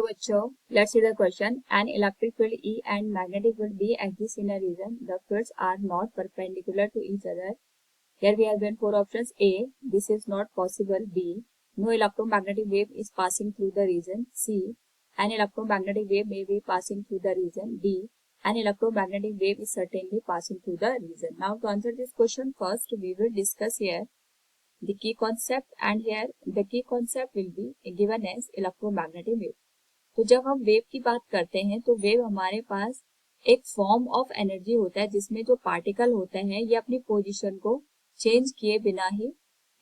बच्चों, let's see the question. An electric field E and magnetic field B exist in a region. The fields are not perpendicular to each other. Here we have given four options. A, this is not possible. B, no electromagnetic wave is passing through the region. C, an electromagnetic wave may be passing through the region. D, an electromagnetic wave is certainly passing through the region. Now to answer this question, first we will discuss here the key concept, and here the key concept will be given as electromagnetic wave. तो जब हम wave की बात करते हैं तो wave हमारे पास एक फॉर्म ऑफ एनर्जी होता है जिसमें जो पार्टिकल होते हैं ये अपनी पोजीशन को चेंज किए बिना ही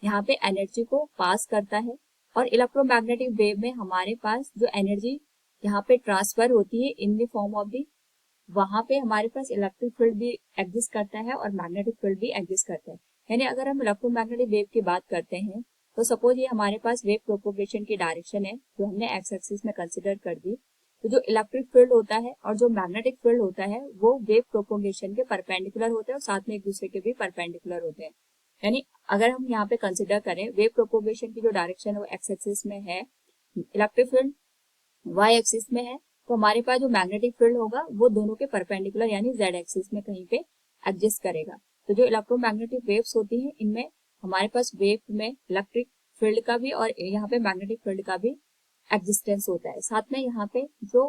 यहाँ पे एनर्जी को पास करता है। और इलेक्ट्रोमैग्नेटिक वेव में हमारे पास जो एनर्जी यहाँ पे ट्रांसफर होती है in the form of the, वहां पे हमारे पास इलेक्ट्रिक फील्ड भी एग्जिस्ट करता है और मैग्नेटिक फील्ड भी एग्जिस्ट करता है। यानी अगर हम इलेक्ट्रोमैग्नेटिक वेव की बात करते हैं तो सपोज ये हमारे पास वेव प्रोपोगेशन की डायरेक्शन है जो हमने एक्स एक्सिस में कंसीडर कर दी। तो जो इलेक्ट्रिक फील्ड होता है और जो मैग्नेटिक फील्ड होता है वो वेव प्रोपोगेशन के परपेंडिकुलर होते हैं और साथ में एक दूसरे के भी परपेंडिकुलर होते हैं। यानी अगर हम यहाँ पे कंसीडर करें वेव प्रोपोगेशन की जो डायरेक्शन है वो एक्स एक्सिस में है, इलेक्ट्रिक फील्ड वाई एक्सिस में है, तो हमारे पास जो मैग्नेटिक फील्ड होगा वो दोनों के परपेंडिकुलर यानी जेड एक्सिस में कहीं पे एडजस्ट करेगा। तो जो इलेक्ट्रोमैग्नेटिक वेव्स होती हैं इनमें हमारे पास वेव में इलेक्ट्रिक फील्ड का भी और यहाँ पे मैग्नेटिक फील्ड का भी एग्जिस्टेंस होता है। साथ में यहाँ पे जो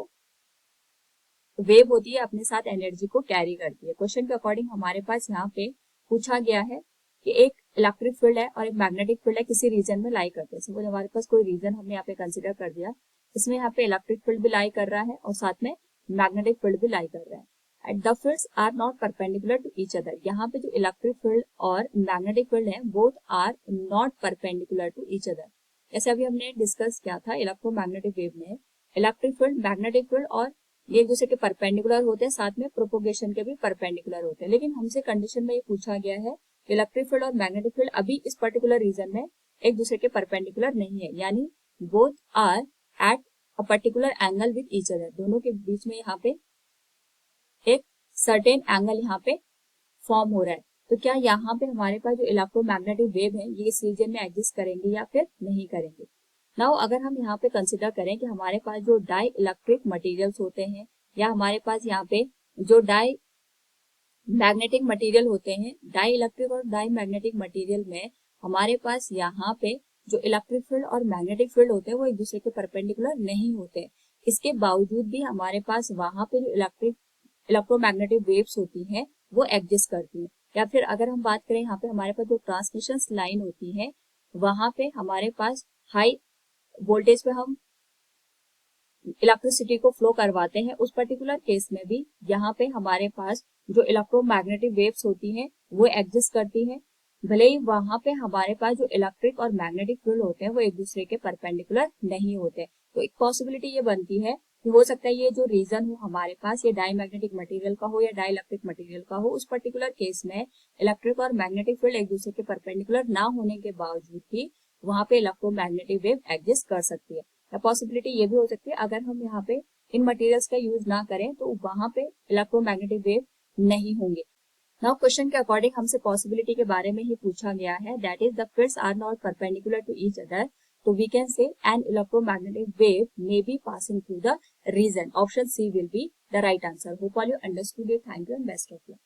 वेव होती है अपने साथ एनर्जी को कैरी करती है। क्वेश्चन के अकॉर्डिंग हमारे पास यहाँ पे पूछा गया है कि एक इलेक्ट्रिक फील्ड है और एक मैग्नेटिक फील्ड है किसी रीजन में लाई करते हैं। सपोज हमारे पास कोई रीजन हमने यहाँ पे कंसिडर कर दिया, इसमें यहाँ पे इलेक्ट्रिक फील्ड भी लाई कर रहा है और साथ में मैग्नेटिक फील्ड भी लाई कर रहा है। And the fields are not perpendicular to each other. यहाँ पे जो इलेक्ट्रिक फील्ड और मैग्नेटिक फील्ड है both are not perpendicular to each other. जैसे अभी हमने डिस्कस किया था इलेक्ट्रोमैग्नेटिक वेव में इलेक्ट्रिक फील्ड मैग्नेटिक फील्ड और ये एक दूसरे के परपेंडिकुलर होते हैं, साथ में प्रोपोगेशन के भी परपेंडिकुलर होते हैं। लेकिन हमसे कंडीशन में ये पूछा गया है इलेक्ट्रिक फील्ड और मैग्नेटिक फील्ड अभी इस पर्टिकुलर रीजन में एक दूसरे के परपेंडिकुलर नहीं है, यानी both are at a particular angle with each other. दोनों के बीच में यहाँ पे एक सर्टेन एंगल यहाँ पे फॉर्म हो रहा है। तो क्या यहाँ पे हमारे पास जो इलेक्ट्रोमैग्नेटिक वेव है ये इस रीजन में एग्जिस्ट करेंगे या फिर नहीं करेंगे। नाउ अगर हम यहाँ पे कंसिडर करें कि हमारे पास जो डाई इलेक्ट्रिक मटेरियल्स होते हैं या हमारे पास यहाँ पे जो डाई मैग्नेटिक मटेरियल होते हैं, डाई इलेक्ट्रिक और डाई मैग्नेटिक मटेरियल में हमारे पास यहाँ पे जो इलेक्ट्रिक फील्ड और मैग्नेटिक फील्ड होते हैं वो एक दूसरे के परपेंडिकुलर नहीं होते। इसके बावजूद भी हमारे पास वहां पे जो इलेक्ट्रोमैग्नेटिक वेव्स होती हैं वो एग्जिस्ट करती हैं। या फिर अगर हम बात करें यहाँ पे हमारे पास जो ट्रांसमिशन लाइन होती है वहां पे हमारे पास हाई वोल्टेज पे हम इलेक्ट्रिसिटी को फ्लो करवाते हैं, उस पर्टिकुलर केस में भी यहाँ पे हमारे पास जो इलेक्ट्रोमैग्नेटिक वेव्स होती हैं वो एग्जिस्ट करती हैं, भले ही वहां पे हमारे पास जो इलेक्ट्रिक और मैग्नेटिक फील्ड होते हैं वो एक दूसरे के परपेंडिकुलर नहीं होते। तो एक पॉसिबिलिटी ये बनती है कि हो सकता है ये जो रीजन हो हमारे पास ये डाई मैग्नेटिक मटेरियल का हो या डाई इलेक्ट्रिक मटेरियल का हो, उस पर्टिकुलर केस में इलेक्ट्रिक और मैग्नेटिक फील्ड एक दूसरे के परपेंडिकुलर ना होने के बावजूद भी वहां पे इलेक्ट्रोमैग्नेटिक वेव एग्जिस्ट कर सकती है। या पॉसिबिलिटी ये भी हो सकती है अगर हम यहाँ पे इन मटेरियल्स का यूज ना करें तो वहां पे इलेक्ट्रोमैग्नेटिक वेव नहीं होंगे। नाउ क्वेश्चन के अकॉर्डिंग हमसे पॉसिबिलिटी के बारे में ही पूछा गया है, that is the fields are not perpendicular to each other. तो we can say an electromagnetic wave may be passing through the region. Option C will be the right answer. Hope all you understood it. Thank you and best of luck.